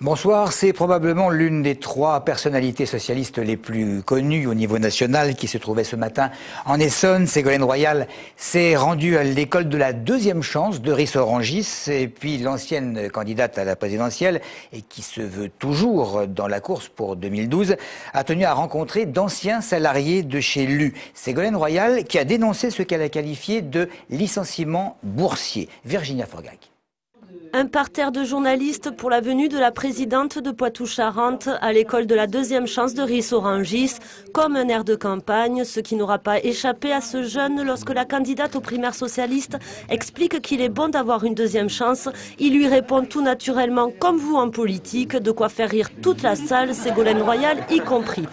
Bonsoir, c'est probablement l'une des 3 personnalités socialistes les plus connues au niveau national qui se trouvait ce matin en Essonne. Ségolène Royal s'est rendue à l'école de la deuxième chance de Ris-Orangis, et puis l'ancienne candidate à la présidentielle et qui se veut toujours dans la course pour 2012 a tenu à rencontrer d'anciens salariés de chez LU. Ségolène Royal qui a dénoncé ce qu'elle a qualifié de licenciement boursier. Virginia Forgag. Un parterre de journalistes pour la venue de la présidente de Poitou-Charentes à l'école de la deuxième chance de Ris-Orangis, comme un air de campagne, ce qui n'aura pas échappé à ce jeune lorsque la candidate aux primaires socialistes explique qu'il est bon d'avoir une deuxième chance. Il lui répond tout naturellement, comme vous en politique, de quoi faire rire toute la salle, Ségolène Royal y compris.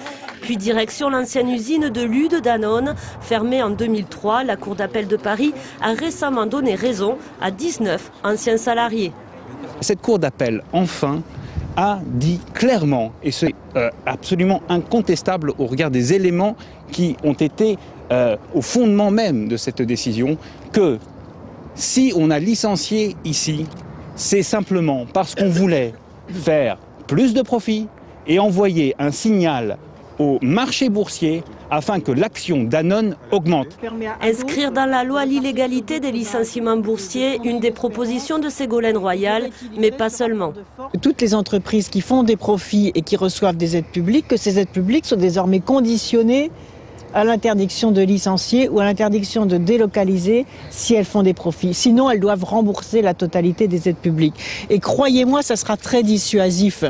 Puis direction l'ancienne usine de LU de Danone, fermée en 2003, la Cour d'appel de Paris a récemment donné raison à 19 anciens salariés. Cette Cour d'appel, enfin, a dit clairement, et c'est absolument incontestable au regard des éléments qui ont été au fondement même de cette décision, que si on a licencié ici, c'est simplement parce qu'on voulait faire plus de profit et envoyer un signal au marché boursier afin que l'action Danone augmente. Inscrire dans la loi l'illégalité des licenciements boursiers, une des propositions de Ségolène Royal, mais pas seulement. Toutes les entreprises qui font des profits et qui reçoivent des aides publiques, que ces aides publiques sont désormais conditionnées à l'interdiction de licencier ou à l'interdiction de délocaliser si elles font des profits. Sinon, elles doivent rembourser la totalité des aides publiques. Et croyez-moi, ça sera très dissuasif.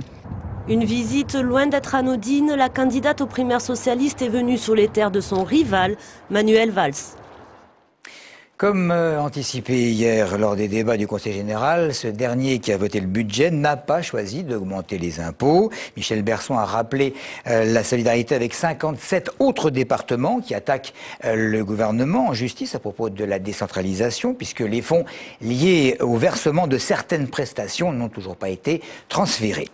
Une visite loin d'être anodine, la candidate aux primaires socialistes est venue sur les terres de son rival, Manuel Valls. Comme anticipé hier lors des débats du Conseil général, ce dernier qui a voté le budget n'a pas choisi d'augmenter les impôts. Michel Berson a rappelé la solidarité avec 57 autres départements qui attaquent le gouvernement en justice à propos de la décentralisation, puisque les fonds liés au versement de certaines prestations n'ont toujours pas été transférés.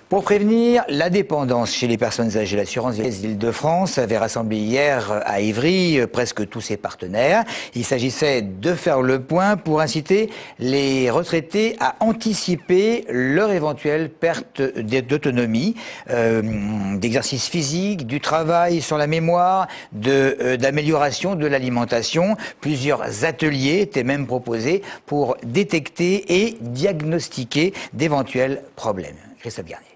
Pour prévenir la dépendance chez les personnes âgées, l'assurance vieillesse d'Île-de-France avait rassemblé hier à Ivry presque tous ses partenaires. Il s'agissait de faire le point pour inciter les retraités à anticiper leur éventuelle perte d'autonomie, d'exercice physique, du travail sur la mémoire, d'amélioration de l'alimentation. Plusieurs ateliers étaient même proposés pour détecter et diagnostiquer d'éventuels problèmes. Christophe Garnier.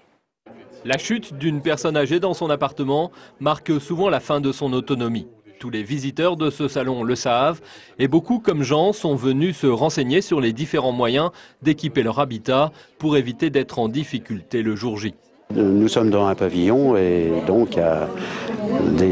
La chute d'une personne âgée dans son appartement marque souvent la fin de son autonomie. Tous les visiteurs de ce salon le savent et beaucoup comme Jean sont venus se renseigner sur les différents moyens d'équiper leur habitat pour éviter d'être en difficulté le jour J. Nous sommes dans un pavillon et donc il y a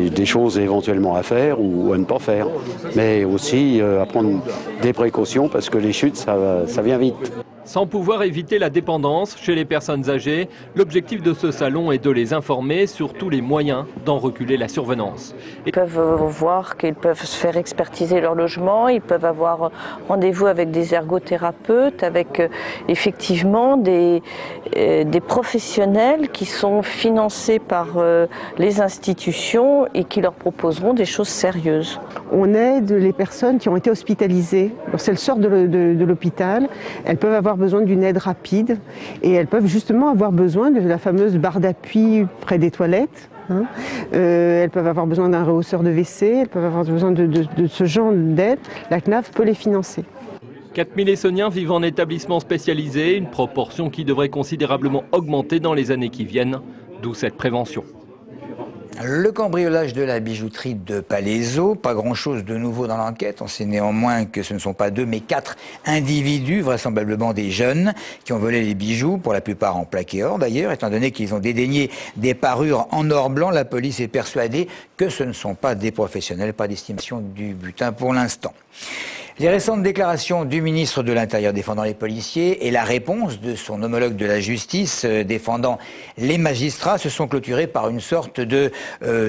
des choses éventuellement à faire ou à ne pas faire. Mais aussi à prendre des précautions parce que les chutes, ça vient vite. Sans pouvoir éviter la dépendance chez les personnes âgées, l'objectif de ce salon est de les informer sur tous les moyens d'en reculer la survenance. Ils peuvent voir qu'ils peuvent se faire expertiser leur logement, ils peuvent avoir rendez-vous avec des ergothérapeutes, avec effectivement des professionnels qui sont financés par les institutions et qui leur proposeront des choses sérieuses. On aide les personnes qui ont été hospitalisées. Lorsqu'elles sortent de l'hôpital, elles peuvent avoir besoin d'une aide rapide et elles peuvent justement avoir besoin de la fameuse barre d'appui près des toilettes. Elles peuvent avoir besoin d'un rehausseur de WC, elles peuvent avoir besoin de ce genre d'aide. La CNAF peut les financer. 4000 Essoniens vivent en établissement spécialisé, une proportion qui devrait considérablement augmenter dans les années qui viennent, d'où cette prévention. Le cambriolage de la bijouterie de Palaiseau, pas grand-chose de nouveau dans l'enquête. On sait néanmoins que ce ne sont pas 2 mais 4 individus, vraisemblablement des jeunes, qui ont volé les bijoux, pour la plupart en plaqué or d'ailleurs. Étant donné qu'ils ont dédaigné des parures en or blanc, la police est persuadée que ce ne sont pas des professionnels, pas d'estimation du butin pour l'instant. Les récentes déclarations du ministre de l'Intérieur défendant les policiers et la réponse de son homologue de la justice défendant les magistrats se sont clôturées par une sorte de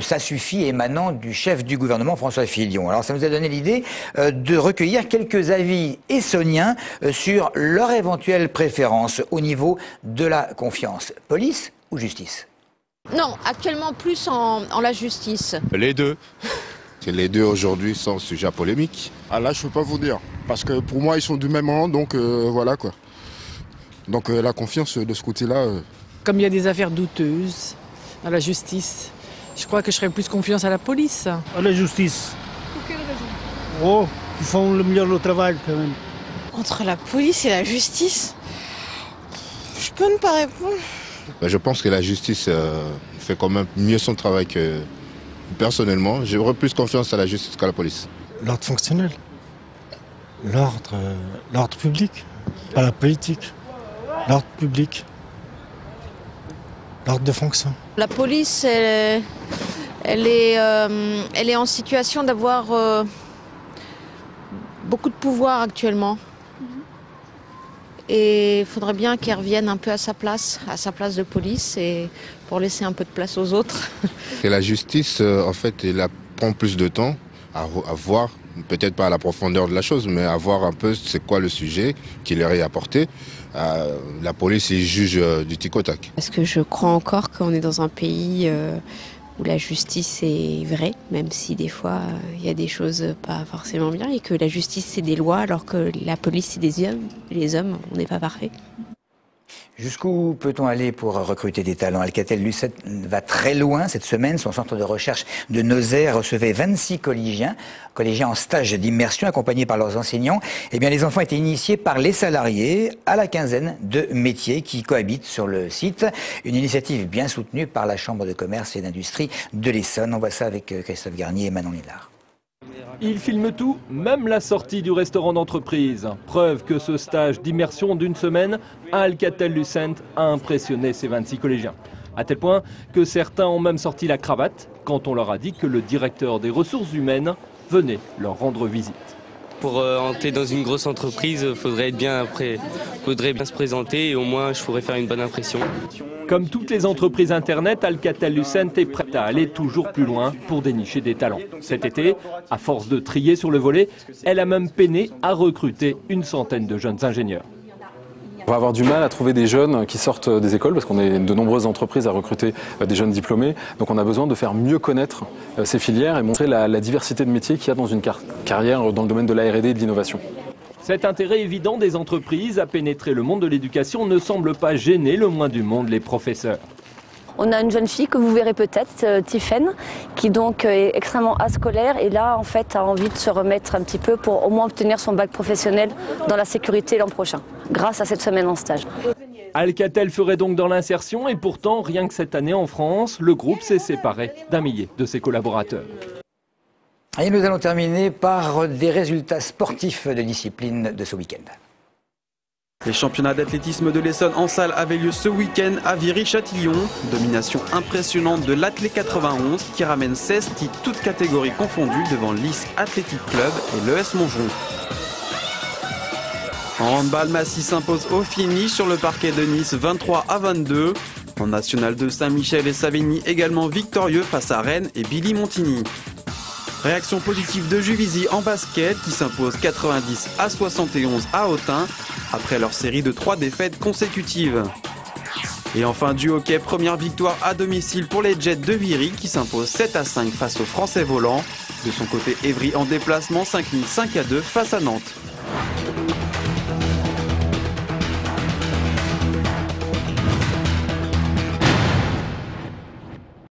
ça suffit émanant du chef du gouvernement François Fillon. Alors ça nous a donné l'idée de recueillir quelques avis essoniens sur leur éventuelle préférence au niveau de la confiance. Police ou justice? Non, actuellement plus en la justice. Les deux. Les deux aujourd'hui sont sujet à polémique. Ah là, je peux pas vous dire. Parce que pour moi, ils sont du même rang, donc voilà quoi. Donc la confiance de ce côté-là... Comme il y a des affaires douteuses à la justice, je crois que je ferais plus confiance à la police. À la justice. Pour quelle raison? Oh, ils font le meilleur travail quand même. Entre la police et la justice, je peux ne pas répondre. Je pense que la justice fait quand même mieux son travail que... Personnellement, j'aurais plus confiance à la justice qu'à la police. L'ordre fonctionnel. L'ordre public. Pas la politique. L'ordre public. L'ordre de fonction. La police, elle est en situation d'avoir beaucoup de pouvoir actuellement. Et il faudrait bien qu'elle revienne un peu à sa place de police, et pour laisser un peu de place aux autres. Et la justice, en fait, elle prend plus de temps à voir, peut-être pas à la profondeur de la chose, mais à voir un peu c'est quoi le sujet qui leur est apporté. La police, ils jugent du tic au tac. Parce que je crois encore qu'on est dans un pays où la justice est vraie, même si des fois il y a des choses pas forcément bien, et que la justice c'est des lois alors que la police c'est des hommes. Les hommes, on n'est pas parfaits. Jusqu'où peut-on aller pour recruter des talents? Alcatel-Lucent va très loin cette semaine. Son centre de recherche de Nozère recevait 26 collégiens en stage d'immersion accompagnés par leurs enseignants. Eh bien, les enfants étaient initiés par les salariés à la quinzaine de métiers qui cohabitent sur le site. Une initiative bien soutenue par la Chambre de commerce et d'industrie de l'Essonne. On voit ça avec Christophe Garnier et Manon Lénard. Il filme tout, même la sortie du restaurant d'entreprise. Preuve que ce stage d'immersion d'une semaine à Alcatel-Lucent a impressionné ces 26 collégiens. À tel point que certains ont même sorti la cravate quand on leur a dit que le directeur des ressources humaines venait leur rendre visite. Pour entrer dans une grosse entreprise, il faudrait bien se présenter et au moins je pourrais faire une bonne impression. Comme toutes les entreprises Internet, Alcatel-Lucent est prête à aller toujours plus loin pour dénicher des talents. Cet été, à force de trier sur le volet, elle a même peiné à recruter une centaine de jeunes ingénieurs. On va avoir du mal à trouver des jeunes qui sortent des écoles parce qu'on est de nombreuses entreprises à recruter des jeunes diplômés. Donc on a besoin de faire mieux connaître ces filières et montrer la diversité de métiers qu'il y a dans une carrière dans le domaine de la R&D et de l'innovation. Cet intérêt évident des entreprises à pénétrer le monde de l'éducation ne semble pas gêner le moins du monde les professeurs. On a une jeune fille que vous verrez peut-être, Tiffaine, qui donc est extrêmement ascolaire et là en fait a envie de se remettre un petit peu pour au moins obtenir son bac professionnel dans la sécurité l'an prochain, grâce à cette semaine en stage. Alcatel ferait donc dans l'insertion et pourtant, rien que cette année en France, le groupe s'est séparé d'1 millier de ses collaborateurs. Et nous allons terminer par des résultats sportifs de discipline de ce week-end. Les championnats d'athlétisme de l'Essonne en salle avaient lieu ce week-end à Viry-Châtillon. Domination impressionnante de l'Athlé 91 qui ramène 16 titres toutes catégories confondues devant l'Is Athletic Club et l'ES Montgeron. En handball, Massy s'impose au finish sur le parquet de Nice 23-22. En National 2, Saint-Michel et Savigny également victorieux face à Rennes et Billy-Montigny. Réaction positive de Juvisy en basket qui s'impose 90-71 à Autun après leur série de 3 défaites consécutives. Et enfin du hockey, première victoire à domicile pour les Jets de Viry qui s'imposent 7-5 face aux Français volants. De son côté, Évry en déplacement s'incline 5-2 face à Nantes.